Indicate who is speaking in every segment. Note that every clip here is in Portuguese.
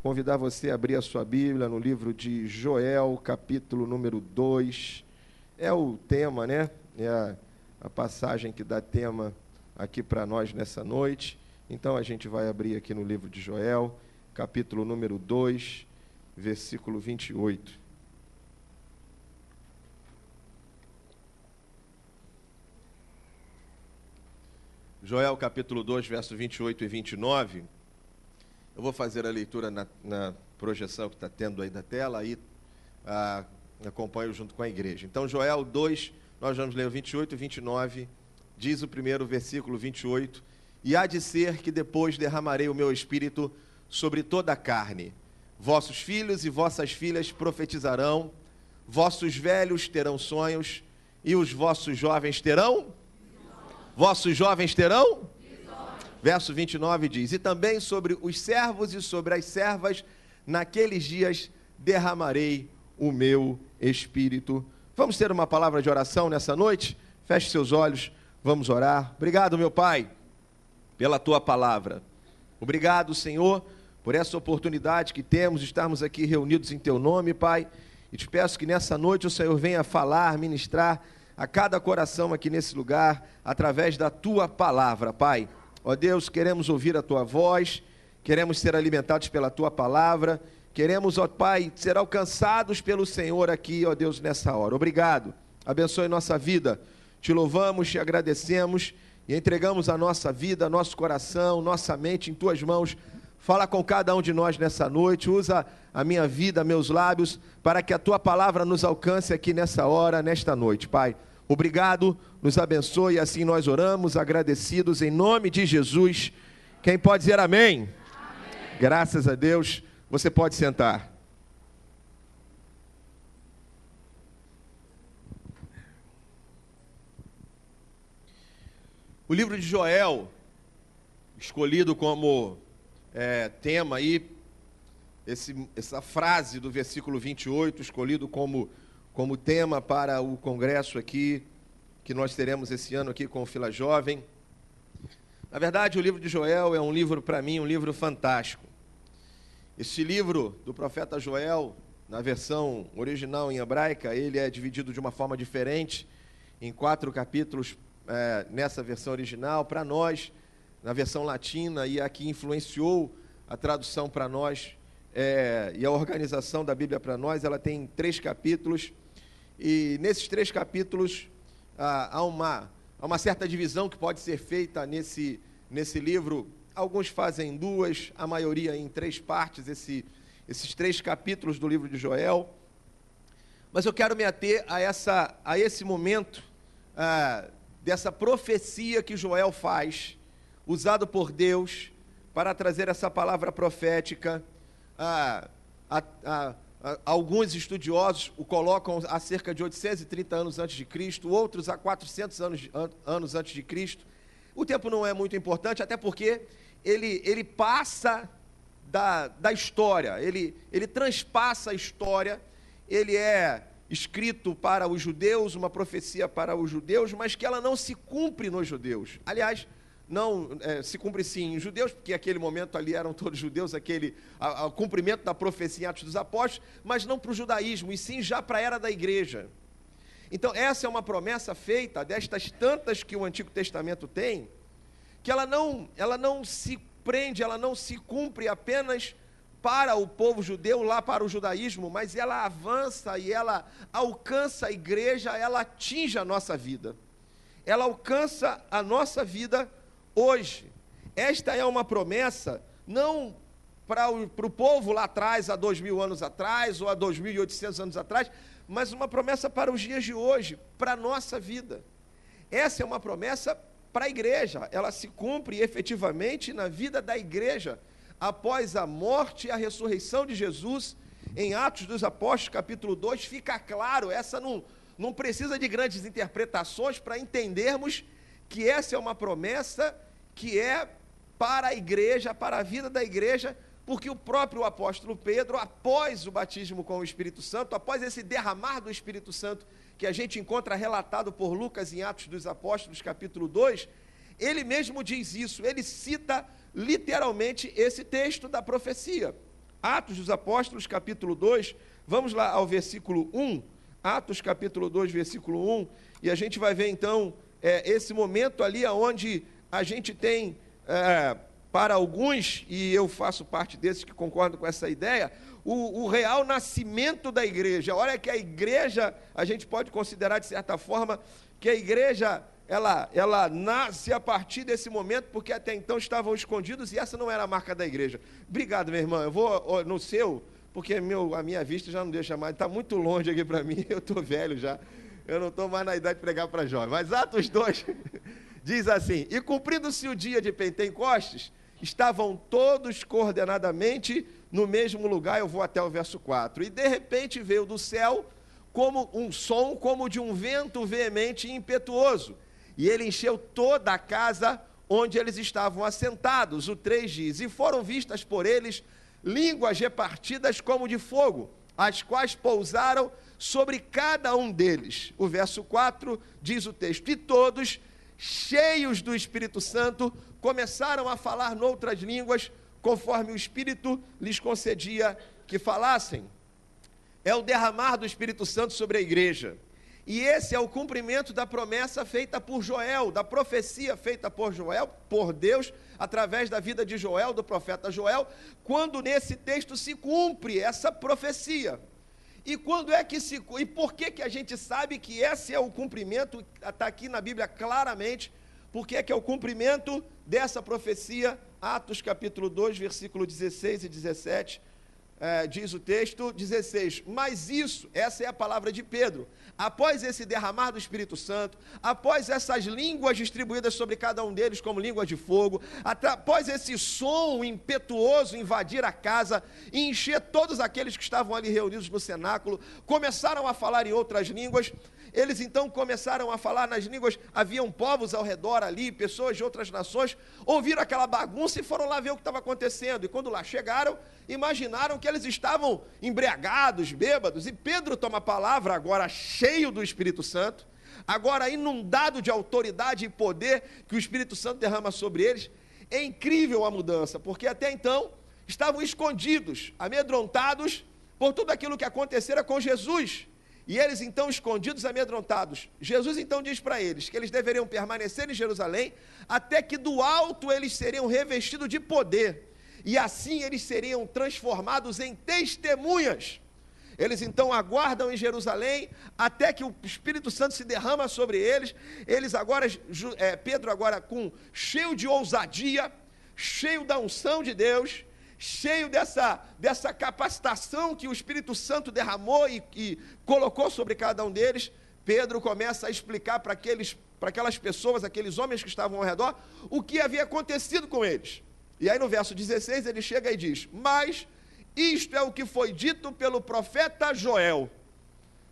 Speaker 1: convidar você a abrir a sua Bíblia no livro de Joel, capítulo número 2. É o tema, né? É a passagem que dá tema aqui para nós nessa noite. Então, a gente vai abrir aqui no livro de Joel, capítulo número 2, versículo 28. Joel, capítulo 2, versos 28 e 29. Eu vou fazer a leitura na projeção que está tendo aí da tela, aí acompanho junto com a igreja. Então, Joel 2, nós vamos ler o 28 e 29, diz o primeiro versículo 28, e há de ser que depois derramarei o meu espírito sobre toda a carne. Vossos filhos e vossas filhas profetizarão, vossos velhos terão sonhos, e os vossos jovens terão? Vossos jovens terão? Verso 29 diz, e também sobre os servos e sobre as servas, naqueles dias derramarei o meu espírito. Vamos ter uma palavra de oração nessa noite? Feche seus olhos, vamos orar. Obrigado, meu Pai, pela Tua palavra. Obrigado, Senhor, por essa oportunidade que temos de estarmos aqui reunidos em Teu nome, Pai. E te peço que nessa noite o Senhor venha falar, ministrar a cada coração aqui nesse lugar, através da Tua palavra, Pai. Ó Deus, queremos ouvir a Tua voz, queremos ser alimentados pela Tua palavra, queremos, ó Pai, ser alcançados pelo Senhor aqui, ó Deus, nessa hora. Obrigado, abençoe nossa vida, te louvamos, te agradecemos e entregamos a nossa vida, nosso coração, nossa mente em Tuas mãos. Fala com cada um de nós nessa noite, usa a minha vida, meus lábios, para que a Tua palavra nos alcance aqui nessa hora, nesta noite, Pai. Obrigado, nos abençoe, assim nós oramos, agradecidos em nome de Jesus. Quem pode dizer amém? Amém. Graças a Deus, você pode sentar. O livro de Joel, escolhido como tema aí, essa frase do versículo 28, escolhido como tema para o congresso aqui, que nós teremos esse ano aqui com o Fila Jovem. Na verdade, o livro de Joel é um livro, para mim, um livro fantástico. Este livro do profeta Joel, na versão original em hebraica, ele é dividido de uma forma diferente, em 4 capítulos nessa versão original. Para nós, na versão latina, e aqui influenciou a tradução para nós, e a organização da Bíblia para nós, ela tem 3 capítulos, e nesses 3 capítulos há uma certa divisão que pode ser feita nesse livro. Alguns fazem 2, a maioria em 3 partes, esses 3 capítulos do livro de Joel. Mas eu quero me ater a esse momento dessa profecia que Joel faz, usado por Deus para trazer essa palavra profética. Alguns estudiosos o colocam a cerca de 830 anos antes de Cristo, outros a 400 anos antes de Cristo. O tempo não é muito importante, até porque ele passa da história, ele transpassa a história, ele é escrito para os judeus, uma profecia para os judeus, mas que ela não se cumpre nos judeus. Aliás, não se cumpre sim em judeus, porque aquele momento ali eram todos judeus, o cumprimento da profecia em Atos dos Apóstolos, mas não para o judaísmo, e sim já para a era da igreja. Então essa é uma promessa feita, destas tantas que o Antigo Testamento tem, que ela não se prende, ela não se cumpre apenas para o povo judeu, lá para o judaísmo, mas ela avança e ela alcança a igreja, ela atinge a nossa vida. Ela alcança a nossa vida hoje. Esta é uma promessa, não para o povo lá atrás, há 2000 anos atrás, ou há 2.800 anos atrás, mas uma promessa para os dias de hoje, para a nossa vida. Essa é uma promessa para a igreja, ela se cumpre efetivamente na vida da igreja, após a morte e a ressurreição de Jesus. Em Atos dos Apóstolos, capítulo 2, fica claro, essa não precisa de grandes interpretações para entendermos que essa é uma promessa que é para a igreja, para a vida da igreja, porque o próprio apóstolo Pedro, após o batismo com o Espírito Santo, após esse derramar do Espírito Santo, que a gente encontra relatado por Lucas em Atos dos Apóstolos, capítulo 2, ele mesmo diz isso, ele cita literalmente esse texto da profecia. Atos dos Apóstolos, capítulo 2, vamos lá ao versículo 1, Atos capítulo 2, versículo 1, e a gente vai ver então esse momento ali onde a gente tem, para alguns, e eu faço parte desses que concordam com essa ideia, o real nascimento da igreja. Olha que a igreja, a gente pode considerar de certa forma, que a igreja, ela nasce a partir desse momento, porque até então estavam escondidos, e essa não era a marca da igreja. Obrigado, meu irmão, eu vou no seu, porque a minha vista já não deixa mais, está muito longe aqui para mim, eu estou velho já, eu não estou mais na idade de pregar para jovem. Mas Atos 2 diz assim: e cumprindo-se o dia de Pentecostes, estavam todos coordenadamente no mesmo lugar. Eu vou até o verso 4, e de repente veio do céu como um som, como de um vento veemente e impetuoso, e ele encheu toda a casa onde eles estavam assentados. O 3 diz: e foram vistas por eles línguas repartidas como de fogo, as quais pousaram sobre cada um deles. O verso 4 diz o texto: e todos, cheios do Espírito Santo, começaram a falar noutras línguas, conforme o Espírito lhes concedia que falassem. É o derramar do Espírito Santo sobre a igreja. E esse é o cumprimento da promessa feita por Joel, da profecia feita por Joel, por Deus, através da vida de Joel, do profeta Joel, quando nesse texto se cumpre essa profecia. E quando é que e por que a gente sabe que esse é o cumprimento? Está aqui na Bíblia claramente, porque é que é o cumprimento dessa profecia. Atos capítulo 2, versículo 16 e 17, diz o texto, 16, mas isso, essa é a palavra de Pedro, após esse derramar do Espírito Santo, após essas línguas distribuídas sobre cada um deles como línguas de fogo, após esse som impetuoso invadir a casa e encher todos aqueles que estavam ali reunidos no cenáculo, começaram a falar em outras línguas. Eles então começaram a falar nas línguas, haviam povos ao redor ali, pessoas de outras nações, ouviram aquela bagunça e foram lá ver o que estava acontecendo, e quando lá chegaram, imaginaram que eles estavam embriagados, bêbados, e Pedro toma a palavra, agora cheio do Espírito Santo, agora inundado de autoridade e poder que o Espírito Santo derrama sobre eles. É incrível a mudança, porque até então estavam escondidos, amedrontados por tudo aquilo que acontecera com Jesus. E eles então escondidos, amedrontados, Jesus então diz para eles que eles deveriam permanecer em Jerusalém, até que do alto eles seriam revestidos de poder, e assim eles seriam transformados em testemunhas. Eles então aguardam em Jerusalém, até que o Espírito Santo se derrama sobre eles. Eles agora, Pedro agora cheio de ousadia, cheio da unção de Deus, cheio dessa capacitação que o Espírito Santo derramou e colocou sobre cada um deles, Pedro começa a explicar para aquelas pessoas, aqueles homens que estavam ao redor, o que havia acontecido com eles. E aí no verso 16 ele chega e diz: mas isto é o que foi dito pelo profeta Joel,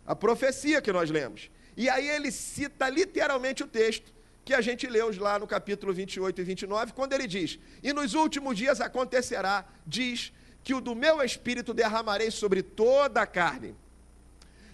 Speaker 1: a profecia que nós lemos. E aí ele cita literalmente o texto que a gente leu lá no capítulo 28 e 29, quando ele diz: e nos últimos dias acontecerá, diz, que o do meu Espírito derramarei sobre toda a carne,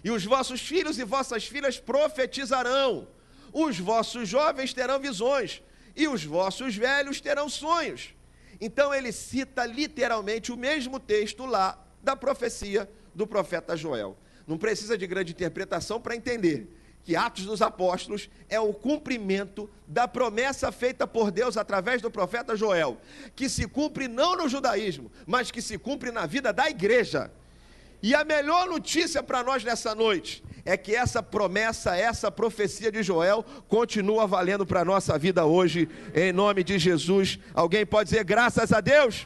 Speaker 1: e os vossos filhos e vossas filhas profetizarão, os vossos jovens terão visões, e os vossos velhos terão sonhos. Então ele cita literalmente o mesmo texto lá da profecia do profeta Joel. Não precisa de grande interpretação para entender que Atos dos Apóstolos é o cumprimento da promessa feita por Deus através do profeta Joel, que se cumpre não no judaísmo, mas que se cumpre na vida da igreja. E a melhor notícia para nós nessa noite é que essa promessa, essa profecia de Joel continua valendo para a nossa vida hoje, em nome de Jesus. Alguém pode dizer graças a Deus?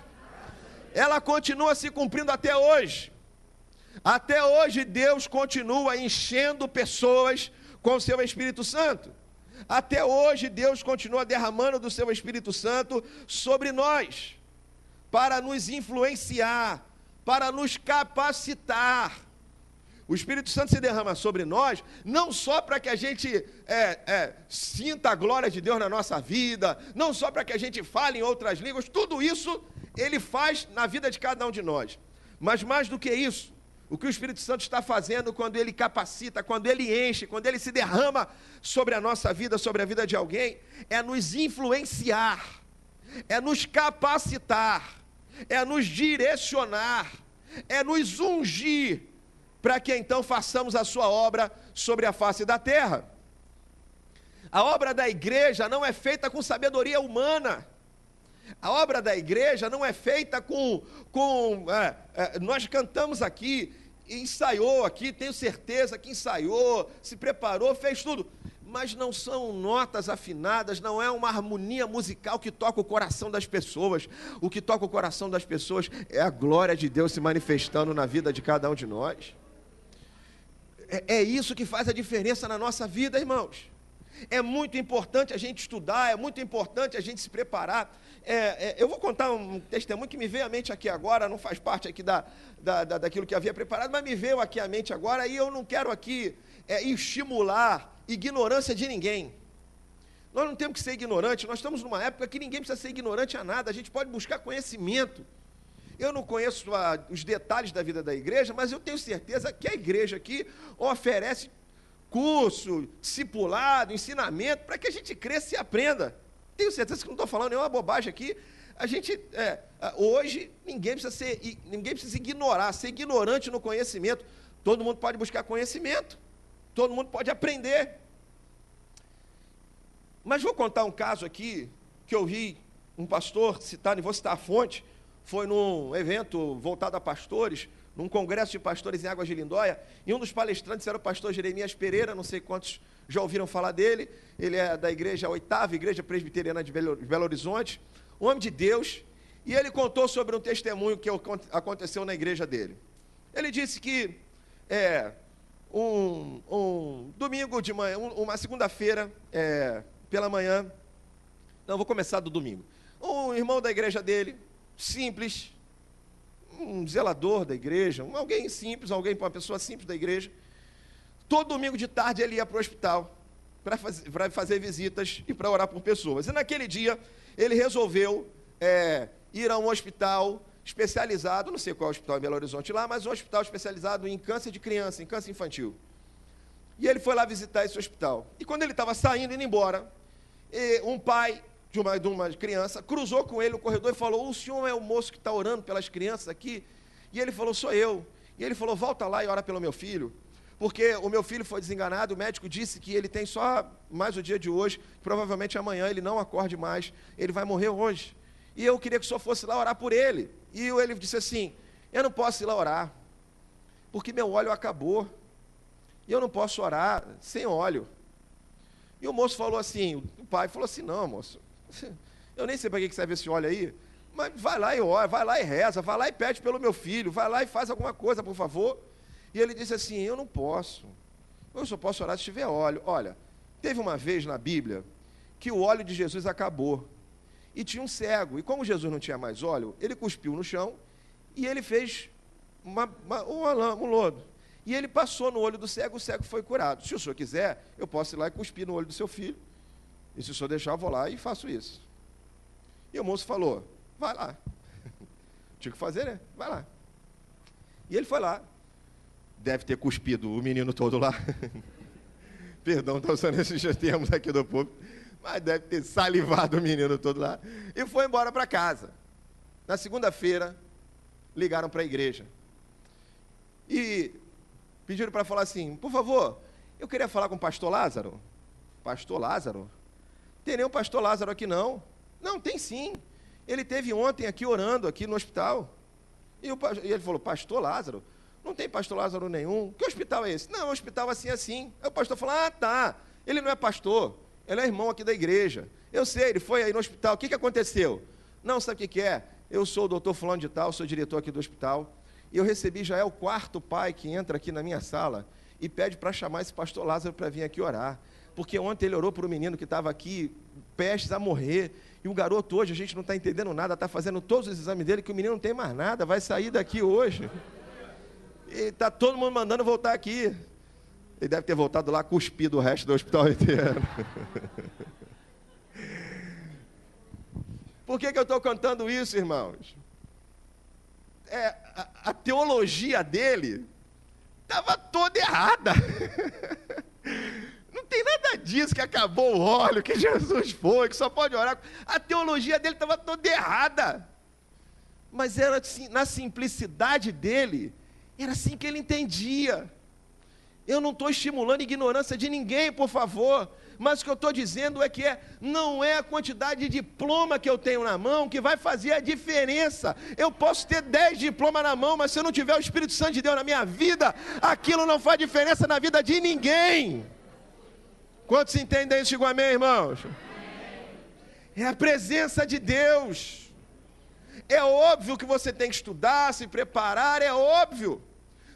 Speaker 1: Ela continua se cumprindo até hoje. Até hoje Deus continua enchendo pessoas com o seu Espírito Santo. Até hoje Deus continua derramando do seu Espírito Santo sobre nós, para nos influenciar, para nos capacitar. O Espírito Santo se derrama sobre nós, não só para que a gente sinta a glória de Deus na nossa vida, não só para que a gente fale em outras línguas, tudo isso Ele faz na vida de cada um de nós. Mas mais do que isso, o que o Espírito Santo está fazendo quando Ele capacita, quando Ele enche, quando Ele se derrama sobre a nossa vida, sobre a vida de alguém, é nos influenciar, é nos capacitar, é nos direcionar, é nos ungir, para que então façamos a sua obra sobre a face da terra. A obra da igreja não é feita com sabedoria humana. A obra da igreja não é feita nós cantamos aqui, ensaiou aqui, tenho certeza que ensaiou, se preparou, fez tudo. Mas não são notas afinadas, não é uma harmonia musical que toca o coração das pessoas. O que toca o coração das pessoas é a glória de Deus se manifestando na vida de cada um de nós. É isso que faz a diferença na nossa vida, irmãos. É muito importante a gente estudar, é muito importante a gente se preparar. Eu vou contar um testemunho que me veio à mente aqui agora, não faz parte aqui daquilo que havia preparado, mas me veio aqui à mente agora, e eu não quero aqui estimular ignorância de ninguém. Nós não temos que ser ignorantes, nós estamos numa época que ninguém precisa ser ignorante a nada, a gente pode buscar conhecimento. Eu não conheço os detalhes da vida da igreja, mas eu tenho certeza que a igreja aqui oferece curso, discipulado, ensinamento, para que a gente cresça e aprenda. Tenho certeza que não estou falando nenhuma bobagem aqui. A gente, hoje, ninguém precisa ignorar, ser ignorante no conhecimento. Todo mundo pode buscar conhecimento, todo mundo pode aprender. Mas vou contar um caso aqui, que eu vi um pastor citar, e vou citar a fonte, foi num evento voltado a pastores, num congresso de pastores em Águas de Lindóia, e um dos palestrantes era o pastor Jeremias Pereira, não sei quantos já ouviram falar dele, ele é da igreja, a 8ª Igreja Presbiteriana de Belo Horizonte, um homem de Deus, e ele contou sobre um testemunho que aconteceu na igreja dele. Ele disse que um domingo de manhã, uma segunda-feira, pela manhã, não, vou começar do domingo, um irmão da igreja dele, simples, um zelador da igreja, alguém simples, uma pessoa simples da igreja, todo domingo de tarde ele ia para o hospital, para fazer visitas e para orar por pessoas. E naquele dia, ele resolveu ir a um hospital especializado, não sei qual é o hospital em Belo Horizonte lá, mas um hospital especializado em câncer de criança, em câncer infantil. E ele foi lá visitar esse hospital. E quando ele estava saindo, indo embora, um pai de uma criança cruzou com ele no corredor e falou: o senhor é o moço que está orando pelas crianças aqui? E ele falou: sou eu. E ele falou: volta lá e ora pelo meu filho, porque o meu filho foi desenganado, o médico disse que ele tem só mais o dia de hoje, provavelmente amanhã ele não acorde mais, ele vai morrer hoje. E eu queria que o senhor fosse lá orar por ele. E ele disse assim: eu não posso ir lá orar, porque meu óleo acabou, e eu não posso orar sem óleo. E o moço falou assim, o pai falou assim: não, moço, eu nem sei para que serve esse óleo aí, mas vai lá e ora, vai lá e reza, vai lá e pede pelo meu filho, vai lá e faz alguma coisa, por favor. E ele disse assim: eu não posso, eu só posso orar se tiver óleo. Olha, teve uma vez na Bíblia que o óleo de Jesus acabou, e tinha um cego, e como Jesus não tinha mais óleo, ele cuspiu no chão, e ele fez um lodo, e ele passou no olho do cego, o cego foi curado. Se o senhor quiser, eu posso ir lá e cuspir no olho do seu filho, e se o senhor deixar, eu vou lá e faço isso. E o moço falou: vai lá. Tinha que fazer, né? Vai lá. E ele foi lá. Deve ter cuspido o menino todo lá. Perdão, estou usando esses termos aqui do povo. Mas deve ter salivado o menino todo lá. E foi embora para casa. Na segunda-feira, ligaram para a igreja. E pediram para falar assim: por favor, eu queria falar com o pastor Lázaro. Pastor Lázaro? Tem nenhum pastor Lázaro aqui não. Não, tem sim. Ele esteve ontem aqui orando, aqui no hospital. E ele falou: pastor Lázaro? Não tem pastor Lázaro nenhum. Que hospital é esse? Não, é um hospital assim, assim. Aí o pastor falou: ah, tá. Ele não é pastor, ele é irmão aqui da igreja. Eu sei, ele foi aí no hospital. O que aconteceu? Não, sabe o que é? Eu sou o doutor fulano de tal, sou diretor aqui do hospital. E eu recebi, já é o 4º pai que entra aqui na minha sala e pede para chamar esse pastor Lázaro para vir aqui orar. Porque ontem ele orou para o menino que estava aqui, prestes a morrer. E o garoto hoje, a gente não está entendendo nada, está fazendo todos os exames dele, que o menino não tem mais nada, vai sair daqui hoje. E está todo mundo mandando voltar aqui. Ele deve ter voltado lá, cuspido o resto do hospital inteiro. Por que eu estou contando isso, irmãos? A teologia dele estava toda errada. Não tem nada disso, que acabou o óleo, que Jesus foi, que só pode orar. A teologia dele estava toda errada. mas era assim, na simplicidade dele, era assim que ele entendia. Eu não estou estimulando a ignorância de ninguém, por favor, mas o que eu estou dizendo é que não é a quantidade de diploma que eu tenho na mão que vai fazer a diferença. Eu posso ter 10 diplomas na mão, mas se eu não tiver o Espírito Santo de Deus na minha vida, aquilo não faz diferença na vida de ninguém. Quantos entendem isso? Digo amém, irmãos? É a presença de Deus. É óbvio que você tem que estudar, se preparar, é óbvio.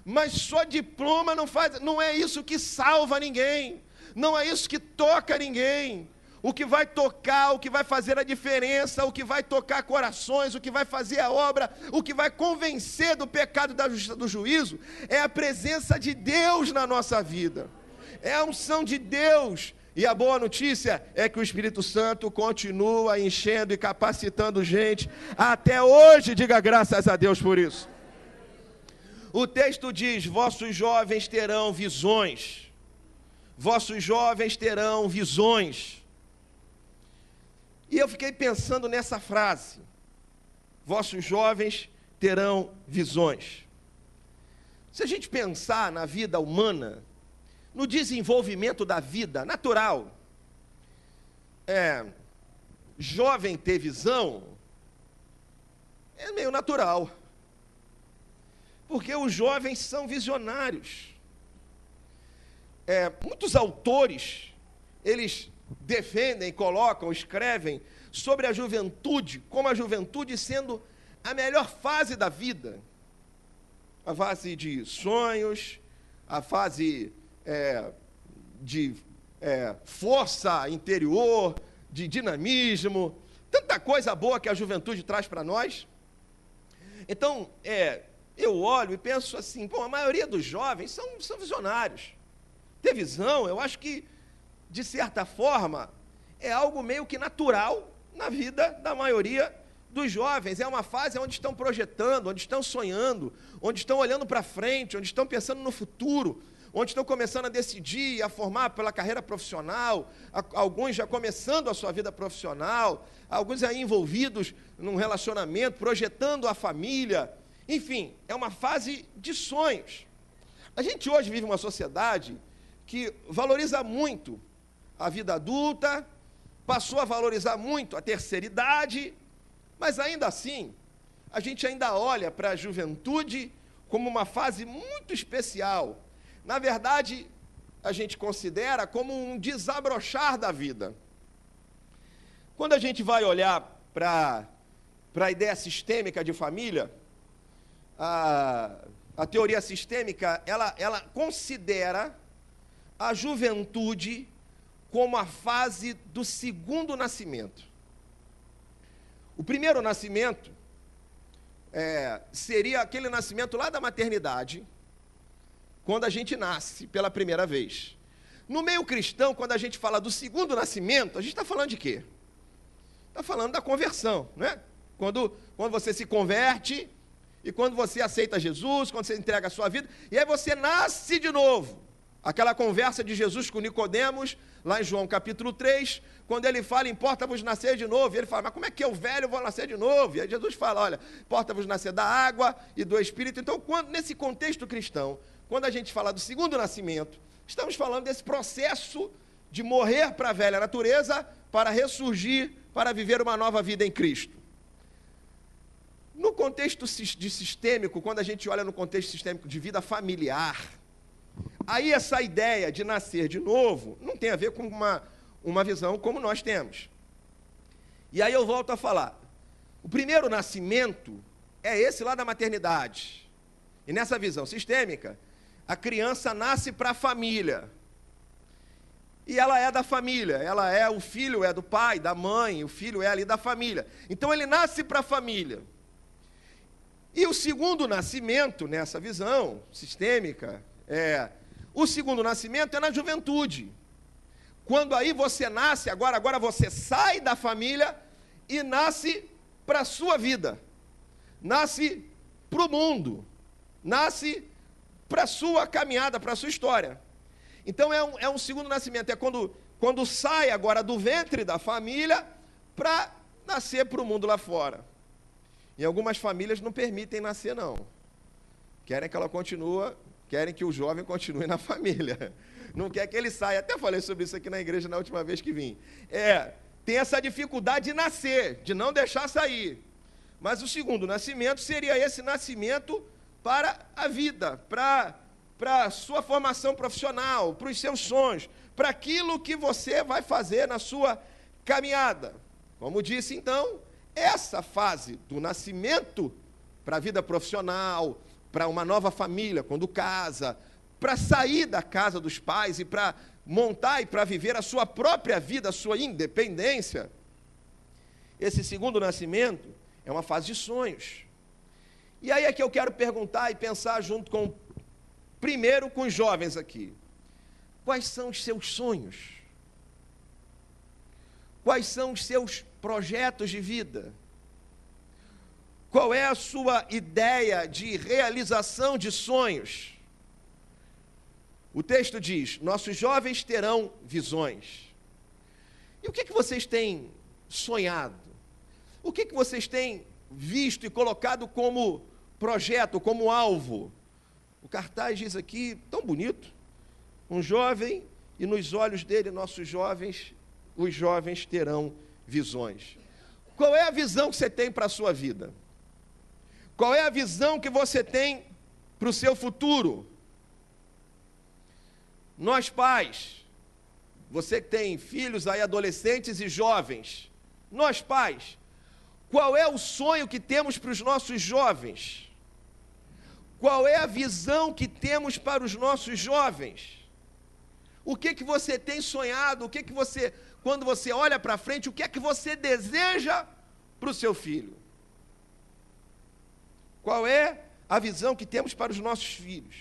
Speaker 1: Mas só diploma não é isso que salva ninguém. Não é isso que toca ninguém. O que vai tocar, o que vai fazer a diferença, o que vai tocar corações, o que vai fazer a obra, o que vai convencer do pecado, da justiça, do juízo, é a presença de Deus na nossa vida. É a unção de Deus. E a boa notícia é que o Espírito Santo continua enchendo e capacitando gente até hoje. Diga graças a Deus por isso. O texto diz: vossos jovens terão visões. Vossos jovens terão visões. E eu fiquei pensando nessa frase: vossos jovens terão visões. Se a gente pensar na vida humana, no desenvolvimento da vida natural, jovem ter visão é meio natural, porque os jovens são visionários. Muitos autores, eles defendem, colocam, escrevem sobre a juventude, como a juventude sendo a melhor fase da vida, a fase de sonhos, a fase de força interior, de dinamismo, tanta coisa boa que a juventude traz para nós. Então, eu olho e penso assim, a maioria dos jovens são visionários. Ter visão, eu acho que, de certa forma, é algo meio que natural na vida da maioria dos jovens. É uma fase onde estão projetando, onde estão sonhando, onde estão olhando para frente, onde estão pensando no futuro, onde estão começando a decidir, a formar pela carreira profissional, alguns já começando a sua vida profissional, alguns aí envolvidos num relacionamento, projetando a família. Enfim, é uma fase de sonhos. A gente hoje vive uma sociedade que valoriza muito a vida adulta, passou a valorizar muito a terceira idade, mas ainda assim, a gente ainda olha para a juventude como uma fase muito especial. Na verdade, a gente considera como um desabrochar da vida. Quando a gente vai olhar para a ideia sistêmica de família, a teoria sistêmica, ela considera a juventude como a fase do segundo nascimento. O primeiro nascimento seria aquele nascimento lá da maternidade, quando a gente nasce pela primeira vez. No meio cristão, quando a gente fala do segundo nascimento, a gente está falando de quê? Está falando da conversão, né? Quando você se converte, e quando você aceita Jesus, quando você entrega a sua vida, e aí você nasce de novo. Aquela conversa de Jesus com Nicodemos, lá em João capítulo 3, quando ele fala, importa-vos nascer de novo, e ele fala, mas como é que eu velho vou nascer de novo? E aí Jesus fala, olha, importa-vos nascer da água e do Espírito. Então, nesse contexto cristão, quando a gente fala do segundo nascimento, estamos falando desse processo de morrer para a velha natureza, para ressurgir, para viver uma nova vida em Cristo. No contexto de sistêmico, quando a gente olha no contexto sistêmico de vida familiar, aí essa ideia de nascer de novo não tem a ver com uma visão como nós temos. E aí eu volto a falar, o primeiro nascimento é esse lá da maternidade. E nessa visão sistêmica, a criança nasce para a família. E ela é da família, o filho é do pai, da mãe, o filho é ali da família. Então ele nasce para a família. E o segundo nascimento, nessa visão sistêmica, o segundo nascimento é na juventude. Quando aí você nasce, agora você sai da família e nasce para a sua vida. Nasce para o mundo. Nasce para a sua caminhada, para a sua história. Então é um segundo nascimento, é quando sai agora do ventre da família para nascer para o mundo lá fora. Em algumas famílias não permitem nascer, não. Querem que o jovem continue na família. Não quer que ele saia. Até falei sobre isso aqui na igreja na última vez que vim. Tem essa dificuldade de nascer, de não deixar sair. Mas o segundo nascimento seria esse nascimento para a vida, para a sua formação profissional, para os seus sonhos, para aquilo que você vai fazer na sua caminhada. Como disse, então, essa fase do nascimento para a vida profissional, para uma nova família, quando casa, para sair da casa dos pais e para montar e para viver a sua própria vida, a sua independência. Esse segundo nascimento é uma fase de sonhos. E aí é que eu quero perguntar e pensar junto primeiro com os jovens aqui. Quais são os seus sonhos? Quais são os seus projetos de vida? Qual é a sua ideia de realização de sonhos? O texto diz, nossos jovens terão visões. E o que vocês têm sonhado? O que vocês têm visto e colocado como projeto, como alvo? O cartaz diz aqui, tão bonito, um jovem, e nos olhos dele, os jovens terão visões. Qual é a visão que você tem para a sua vida? Qual é a visão que você tem para o seu futuro? Nós pais, você que tem filhos aí, adolescentes e jovens, nós pais, qual é o sonho que temos para os nossos jovens? Qual é a visão que temos para os nossos jovens? O que você tem sonhado? Quando você olha para frente, o que é que você deseja para o seu filho? Qual é a visão que temos para os nossos filhos?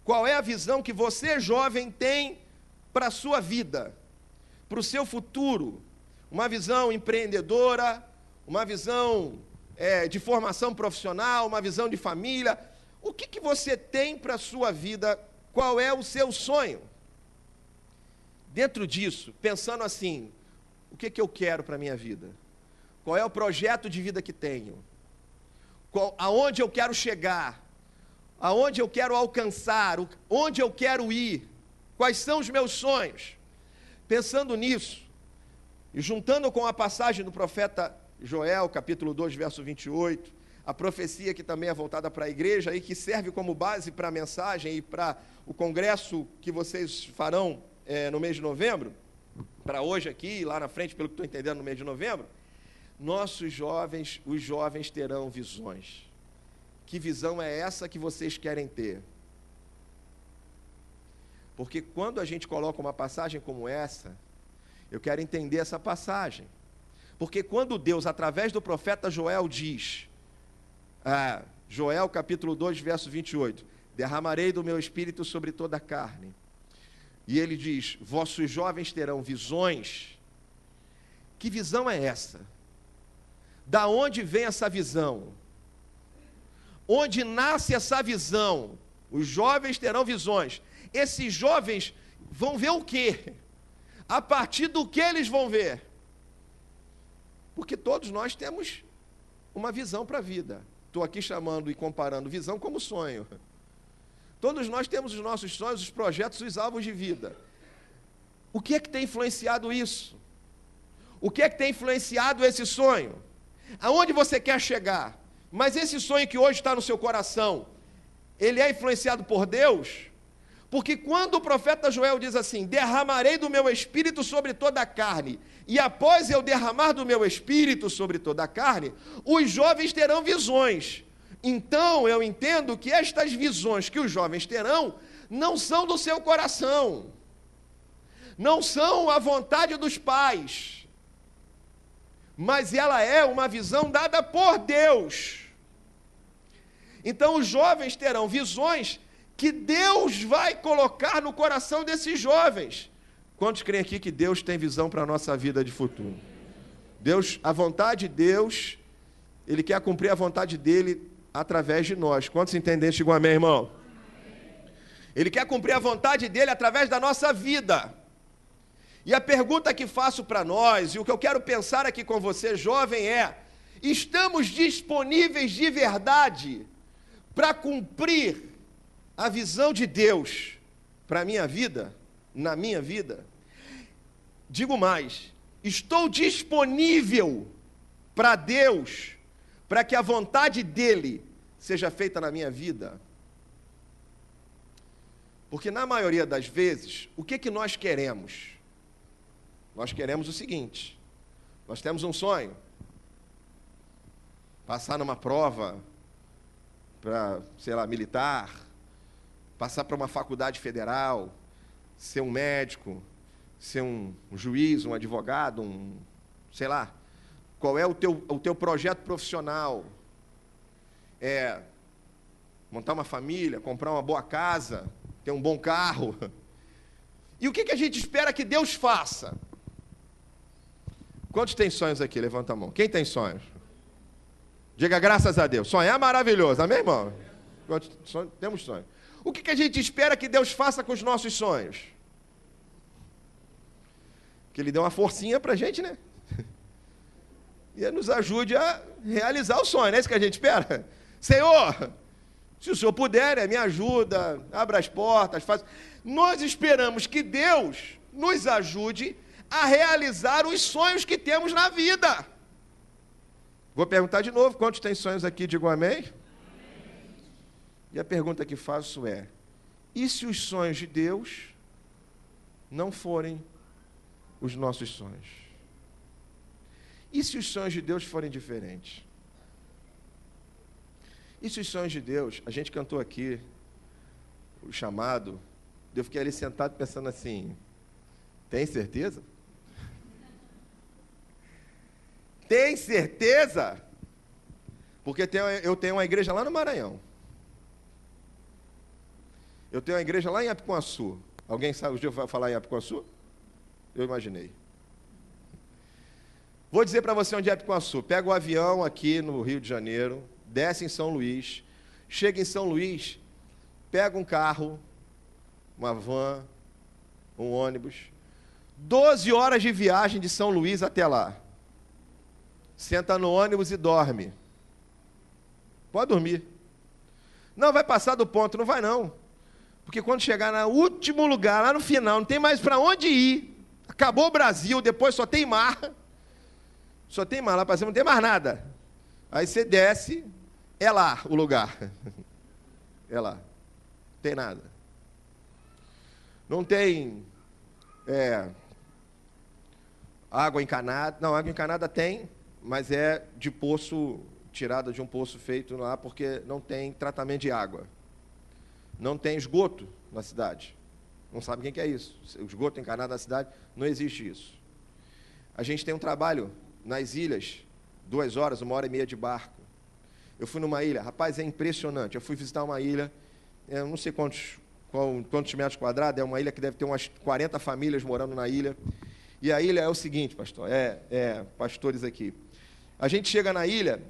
Speaker 1: Qual é a visão que você, jovem, tem para a sua vida, para o seu futuro? Uma visão empreendedora, uma visão de formação profissional, uma visão de família. O que você tem para a sua vida? Qual é o seu sonho? Dentro disso, pensando assim, o que eu quero para a minha vida? Qual é o projeto de vida que tenho? Aonde eu quero chegar? Aonde eu quero alcançar? Onde eu quero ir? Quais são os meus sonhos? Pensando nisso, e juntando com a passagem do profeta Joel, capítulo 2, verso 28, a profecia que também é voltada para a igreja e que serve como base para a mensagem e para o congresso que vocês farão no mês de novembro, para hoje aqui, lá na frente, pelo que estou entendendo, no mês de novembro, nossos jovens, os jovens terão visões. Que visão é essa que vocês querem ter? Porque quando a gente coloca uma passagem como essa, eu quero entender essa passagem. Porque quando Deus, através do profeta Joel, diz, Joel capítulo 2, verso 28, derramarei do meu espírito sobre toda a carne. E ele diz, vossos jovens terão visões. Que visão é essa? Da onde vem essa visão? Onde nasce essa visão? Os jovens terão visões. Esses jovens vão ver o quê? A partir do que eles vão ver? Porque todos nós temos uma visão para a vida. Estou aqui chamando e comparando visão como sonho. Todos nós temos os nossos sonhos, os projetos, os alvos de vida. O que é que tem influenciado isso? O que é que tem influenciado esse sonho? Aonde você quer chegar? Mas esse sonho que hoje está no seu coração, ele é influenciado por Deus? Porque quando o profeta Joel diz assim, derramarei do meu espírito sobre toda a carne, e após eu derramar do meu espírito sobre toda a carne, os jovens terão visões. Então eu entendo que estas visões que os jovens terão, não são do seu coração, não são a vontade dos pais, mas ela é uma visão dada por Deus. Então os jovens terão visões que Deus vai colocar no coração desses jovens. Quantos creem aqui que Deus tem visão para a nossa vida de futuro? Deus, a vontade de Deus, Ele quer cumprir a vontade dEle através de nós. Quantos entendem? Digam amém, irmão? Ele quer cumprir a vontade dEle através da nossa vida. E a pergunta que faço para nós, e o que eu quero pensar aqui com você, jovem, Estamos disponíveis de verdade para cumprir a visão de Deus para a minha vida, na minha vida? Digo mais, estou disponível para Deus, para que a vontade dEle seja feita na minha vida? Porque na maioria das vezes, o que nós queremos? Nós queremos o seguinte: nós temos um sonho, passar numa prova para, sei lá, militar, passar para uma faculdade federal, ser um médico, ser um juiz, um advogado, sei lá, qual é o teu projeto profissional? É montar uma família, comprar uma boa casa, ter um bom carro. E o que a gente espera que Deus faça? Quantos têm sonhos aqui? Levanta a mão. Quem tem sonhos? Diga graças a Deus. Sonhar é maravilhoso, amém, irmão? Temos sonhos. O que a gente espera que Deus faça com os nossos sonhos? Que Ele dê uma forcinha para a gente, né? E Ele nos ajude a realizar o sonho, não é isso que a gente espera? Senhor, se o Senhor puder, me ajuda, abra as portas, faz... Nós esperamos que Deus nos ajude a realizar os sonhos que temos na vida. Vou perguntar de novo, quantos têm sonhos aqui? Digam amém. Amém. E a pergunta que faço é: e se os sonhos de Deus não forem os nossos sonhos? E se os sonhos de Deus forem diferentes? E se os sonhos de Deus, a gente cantou aqui o chamado, eu fiquei ali sentado pensando assim: tem certeza? Tem certeza? Porque eu tenho uma igreja lá no Maranhão. Eu tenho uma igreja lá em Apiquaçu. Alguém sabe o dia eu falar em Apiquaçu? Eu imaginei. Vou dizer para você onde é Apiquaçu. Pega o avião aqui no Rio de Janeiro, desce em São Luís, chega em São Luís, pega um carro, uma van, um ônibus, 12 horas de viagem de São Luís até lá. Senta no ônibus e dorme. Pode dormir. Não vai passar do ponto, não vai não. Porque quando chegar no último lugar, lá no final, não tem mais para onde ir. Acabou o Brasil, depois só tem mar. Só tem mar, lá para cima não tem mais nada. Aí você desce, é lá o lugar. É lá. Não tem nada. Não tem água encanada. Não, água encanada tem, mas é de poço, tirada de um poço feito lá, porque não tem tratamento de água. Não tem esgoto na cidade. Não sabe quem que é isso. O esgoto encanado na cidade, não existe isso. A gente tem um trabalho nas ilhas, 2 horas, 1h30 de barco. Eu fui numa ilha, rapaz, é impressionante. Eu fui visitar uma ilha, eu não sei quantos metros quadrados, é uma ilha que deve ter umas 40 famílias morando na ilha. E a ilha é o seguinte, pastor, pastores aqui. A gente chega na ilha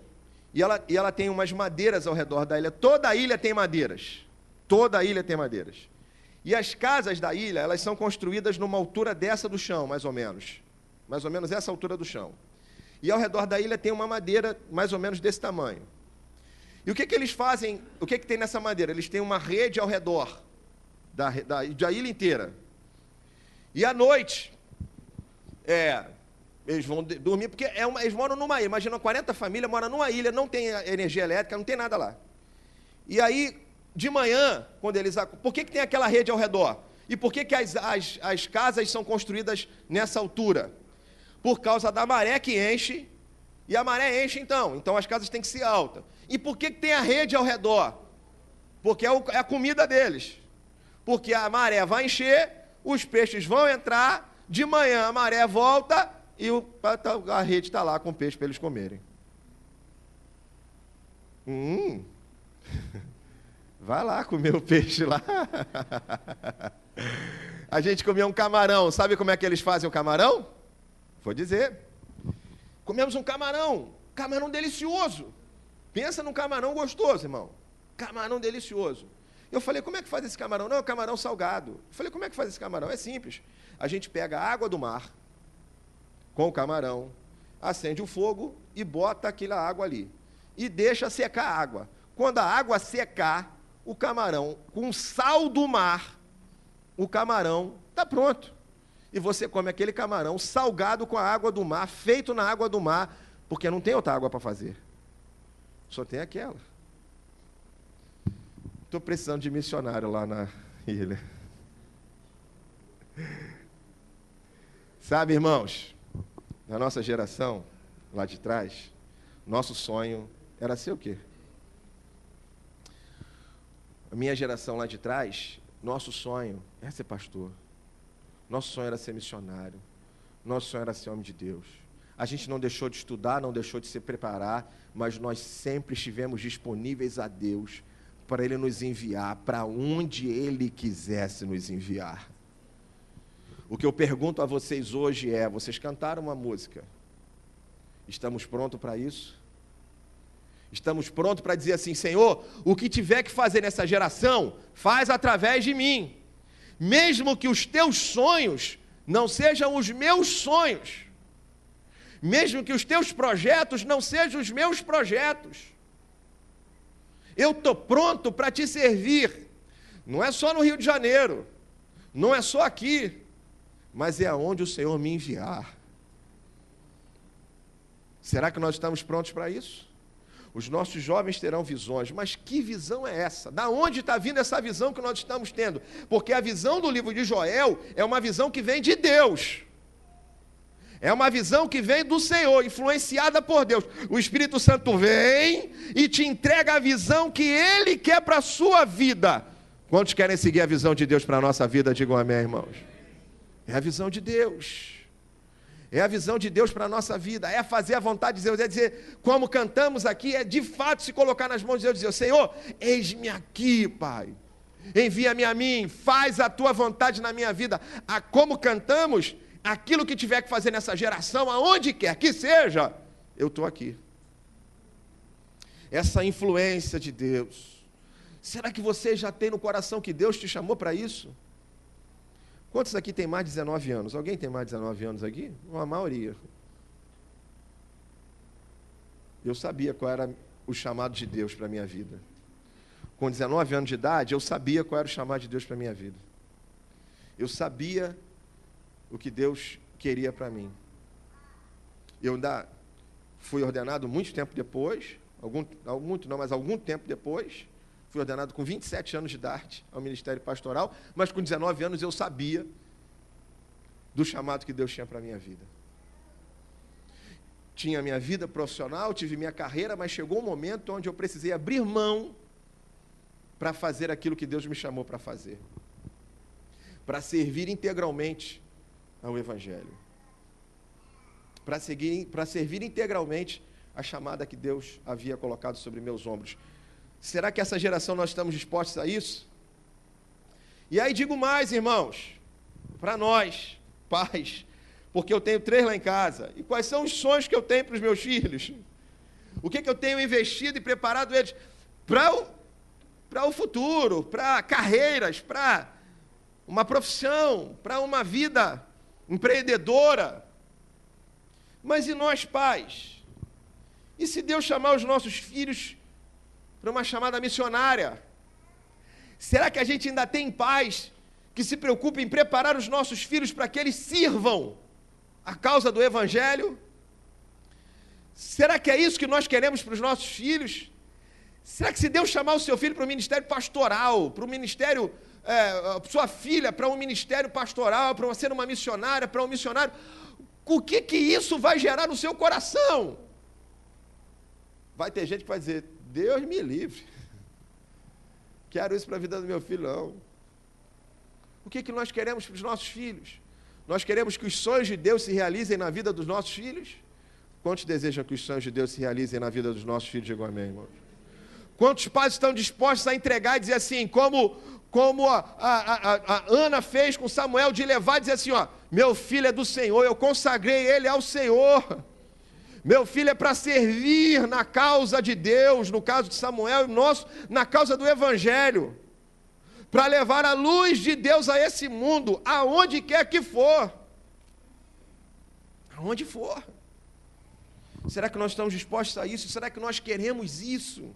Speaker 1: e ela tem umas madeiras ao redor da ilha. Toda a ilha tem madeiras. Toda a ilha tem madeiras. E as casas da ilha, elas são construídas numa altura dessa do chão, mais ou menos. Mais ou menos essa altura do chão. E ao redor da ilha tem uma madeira mais ou menos desse tamanho. E o que eles fazem, o que tem nessa madeira? Eles têm uma rede ao redor da ilha inteira. E à noite, eles vão dormir, porque eles moram numa ilha. Imagina, 40 famílias moram numa ilha, não tem energia elétrica, não tem nada lá. E aí, de manhã, quando eles... Por que tem aquela rede ao redor? E por que as casas são construídas nessa altura? Por causa da maré que enche, e a maré enche então as casas têm que ser altas. E por que tem a rede ao redor? Porque é a comida deles. Porque a maré vai encher, os peixes vão entrar, de manhã a maré volta e a rede está lá com peixe para eles comerem. Vai lá comer o peixe lá. A gente comia um camarão. Sabe como é que eles fazem o camarão? Vou dizer. Comemos um camarão delicioso. Pensa num camarão gostoso, irmão. Camarão delicioso. Eu falei, como é que faz esse camarão? Não, é camarão salgado. Eu falei, como é que faz esse camarão? É simples. A gente pega a água do mar com o camarão, acende o fogo e bota aquela água ali. E deixa secar a água. Quando a água secar, o camarão, com sal do mar, o camarão está pronto. E você come aquele camarão salgado com a água do mar, feito na água do mar, porque não tem outra água para fazer. Só tem aquela. Estou precisando de missionário lá na ilha. Sabe, irmãos, na nossa geração, lá de trás, nosso sonho era ser o quê? A minha geração lá de trás, nosso sonho era ser pastor. Nosso sonho era ser missionário. Nosso sonho era ser homem de Deus. A gente não deixou de estudar, não deixou de se preparar, mas nós sempre estivemos disponíveis a Deus para Ele nos enviar para onde Ele quisesse nos enviar. O que eu pergunto a vocês hoje é, vocês cantaram uma música, estamos prontos para isso? Estamos prontos para dizer assim, Senhor, o que tiver que fazer nessa geração, faz através de mim. Mesmo que os teus sonhos não sejam os meus sonhos. Mesmo que os teus projetos não sejam os meus projetos. Eu estou pronto para te servir. Não é só no Rio de Janeiro. Não é só aqui. Mas é aonde o Senhor me enviar. Será que nós estamos prontos para isso? Os nossos jovens terão visões, mas que visão é essa? Da onde está vindo essa visão que nós estamos tendo? Porque a visão do livro de Joel é uma visão que vem de Deus. É uma visão que vem do Senhor, influenciada por Deus. O Espírito Santo vem e te entrega a visão que Ele quer para a sua vida. Quantos querem seguir a visão de Deus para a nossa vida? Digam amém, irmãos. É a visão de Deus. É a visão de Deus para a nossa vida, é fazer a vontade de Deus, é dizer, como cantamos aqui, é de fato se colocar nas mãos de Deus e dizer, Senhor, eis-me aqui, Pai, envia-me a mim, faz a tua vontade na minha vida. Como cantamos, aquilo que tiver que fazer nessa geração, aonde quer que seja, eu estou aqui. Essa influência de Deus, será que você já tem no coração que Deus te chamou para isso? Quantos aqui tem mais de 19 anos? Alguém tem mais de 19 anos aqui? Uma maioria. Eu sabia qual era o chamado de Deus para a minha vida. Com 19 anos de idade, eu sabia qual era o chamado de Deus para a minha vida. Eu sabia o que Deus queria para mim. Eu ainda fui ordenado muito tempo depois, algum tempo depois. Fui ordenado com 27 anos de idade ao ministério pastoral, mas com 19 anos eu sabia do chamado que Deus tinha para a minha vida. Tinha minha vida profissional, tive minha carreira, mas chegou um momento onde eu precisei abrir mão para fazer aquilo que Deus me chamou para fazer. Para servir integralmente ao Evangelho. Para servir integralmente a chamada que Deus havia colocado sobre meus ombros. Será que essa geração nós estamos dispostos a isso? E aí digo mais, irmãos, para nós, pais, porque eu tenho 3 lá em casa. E quais são os sonhos que eu tenho para os meus filhos? O que eu tenho investido e preparado eles para o futuro, para carreiras, para uma profissão, para uma vida empreendedora. Mas e nós, pais? E se Deus chamar os nossos filhos para uma chamada missionária? Será que a gente ainda tem pais que se preocupam em preparar os nossos filhos para que eles sirvam a causa do Evangelho? Será que é isso que nós queremos para os nossos filhos? Será que se Deus chamar o seu filho para o ministério pastoral, para o ministério, sua filha para um ministério pastoral, para ser uma missionária, para um missionário, o que isso vai gerar no seu coração? Vai ter gente que vai dizer, Deus me livre, quero isso para a vida do meu filho, não. O que nós queremos para os nossos filhos? Nós queremos que os sonhos de Deus se realizem na vida dos nossos filhos? Quantos desejam que os sonhos de Deus se realizem na vida dos nossos filhos? Digam amém, irmãos. Quantos pais estão dispostos a entregar e dizer assim, como a Ana fez com Samuel, de levar e dizer assim, meu filho é do Senhor, eu consagrei ele ao Senhor. Meu filho é para servir na causa de Deus, no caso de Samuel e nosso, na causa do Evangelho, para levar a luz de Deus a esse mundo, aonde quer que for. Aonde for. Será que nós estamos dispostos a isso? Será que nós queremos isso?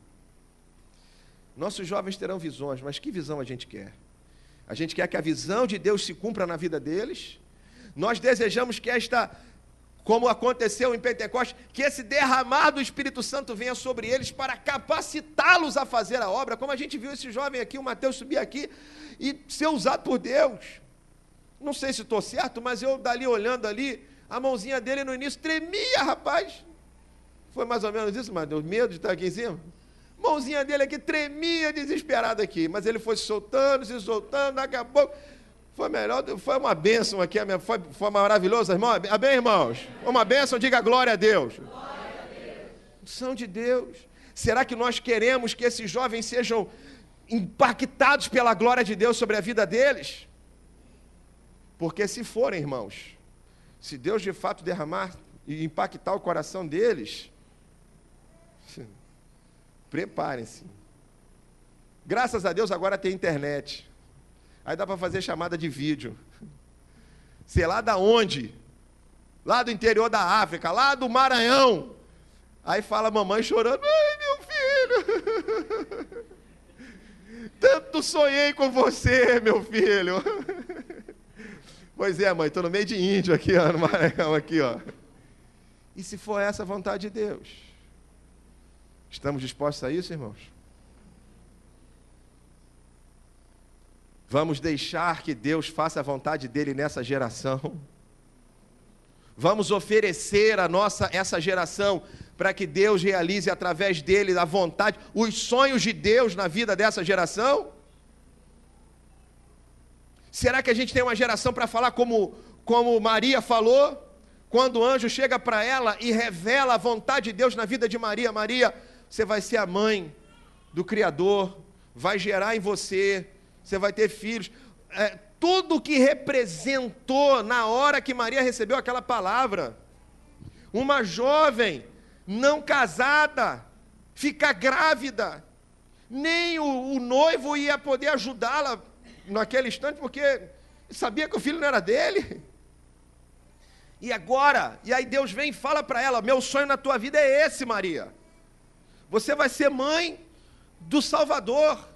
Speaker 1: Nossos jovens terão visões, mas que visão a gente quer? A gente quer que a visão de Deus se cumpra na vida deles? Nós desejamos que como aconteceu em Pentecostes, que esse derramar do Espírito Santo venha sobre eles para capacitá-los a fazer a obra, como a gente viu esse jovem aqui, o Mateus, subir aqui e ser usado por Deus. Não sei se estou certo, mas eu dali olhando ali, a mãozinha dele no início tremia, rapaz. Foi mais ou menos isso, Mateus? Medo de estar aqui em cima? Mãozinha dele aqui tremia, desesperada aqui, mas ele foi se soltando, daqui a pouco... Foi melhor, foi uma bênção aqui, foi maravilhoso, irmão. Amém, irmãos? Uma bênção, diga glória a Deus. Glória a Deus. São de Deus. Será que nós queremos que esses jovens sejam impactados pela glória de Deus sobre a vida deles? Porque se forem, irmãos, se Deus de fato derramar e impactar o coração deles, preparem-se. Graças a Deus agora tem internet. Aí dá para fazer chamada de vídeo. Sei lá da onde? Lá do interior da África, lá do Maranhão. Aí fala a mamãe chorando. Ai, meu filho. Tanto sonhei com você, meu filho. Pois é, mãe, estou no meio de índio aqui, ó, no Maranhão, aqui, ó. E se for essa a vontade de Deus? Estamos dispostos a isso, irmãos? Vamos deixar que Deus faça a vontade dele nessa geração? Vamos oferecer essa geração para que Deus realize através dele a vontade, os sonhos de Deus na vida dessa geração? Será que a gente tem uma geração para falar como Maria falou? Quando o anjo chega para ela e revela a vontade de Deus na vida de Maria: Maria, você vai ser a mãe do Criador, vai gerar em você vai ter filhos. Tudo que representou na hora que Maria recebeu aquela palavra. Uma jovem não casada, ficar grávida. Nem o noivo ia poder ajudá-la naquele instante, porque sabia que o filho não era dele. E aí Deus vem e fala para ela: meu sonho na tua vida é esse, Maria. Você vai ser mãe do Salvador.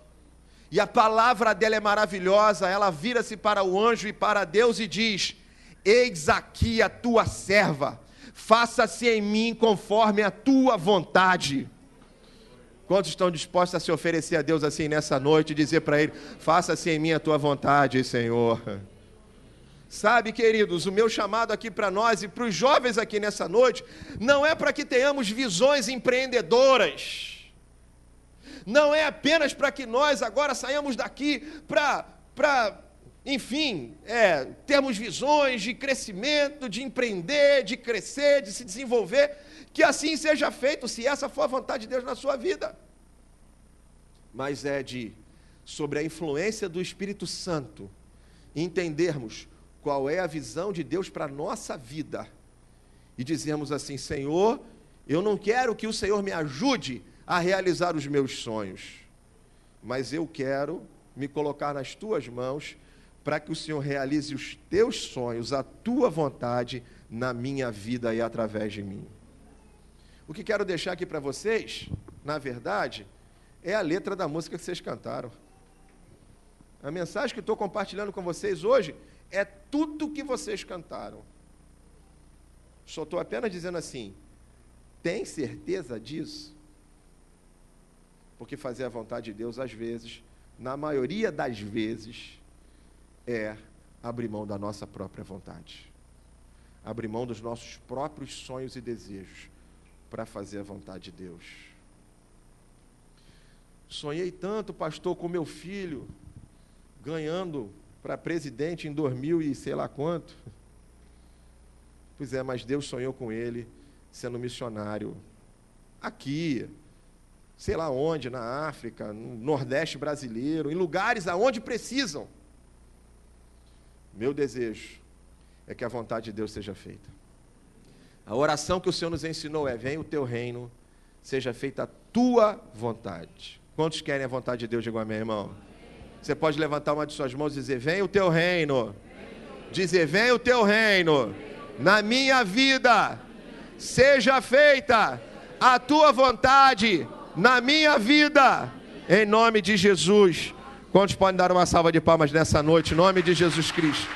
Speaker 1: E a palavra dela é maravilhosa. Ela vira-se para o anjo e para Deus e diz: eis aqui a tua serva, faça-se em mim conforme a tua vontade. Quantos estão dispostos a se oferecer a Deus assim nessa noite e dizer para Ele: faça-se em mim a tua vontade, Senhor? Sabe, queridos, o meu chamado aqui para nós e para os jovens aqui nessa noite não é para que tenhamos visões empreendedoras. Não é apenas para que nós agora saiamos daqui enfim, termos visões de crescimento, de empreender, de crescer, de se desenvolver. Que assim seja feito, se essa for a vontade de Deus na sua vida. Mas sobre a influência do Espírito Santo, entendermos qual é a visão de Deus para a nossa vida. E dizermos assim: Senhor, eu não quero que o Senhor me ajude a realizar os meus sonhos, mas eu quero me colocar nas tuas mãos para que o Senhor realize os teus sonhos, a tua vontade na minha vida e através de mim. O que quero deixar aqui para vocês, na verdade, é a letra da música que vocês cantaram. A mensagem que estou compartilhando com vocês hoje é tudo que vocês cantaram. Só estou apenas dizendo assim: tem certeza disso? Porque fazer a vontade de Deus, às vezes, na maioria das vezes, é abrir mão da nossa própria vontade. Abrir mão dos nossos próprios sonhos e desejos para fazer a vontade de Deus. Sonhei tanto, pastor, com meu filho, ganhando para presidente em 2000 e sei lá quanto. Pois é, mas Deus sonhou com ele sendo missionário aqui, sei lá onde, na África, no Nordeste brasileiro, em lugares aonde precisam. Meu desejo é que a vontade de Deus seja feita. A oração que o Senhor nos ensinou é: venha o teu reino, seja feita a tua vontade. Quantos querem a vontade de Deus? Diga amém, irmão. Você pode levantar uma de suas mãos e dizer: venha o teu reino. Dizer: venha o teu reino na minha vida seja feita a tua vontade na minha vida, em nome de Jesus. Quantos podem dar uma salva de palmas nessa noite, em nome de Jesus Cristo?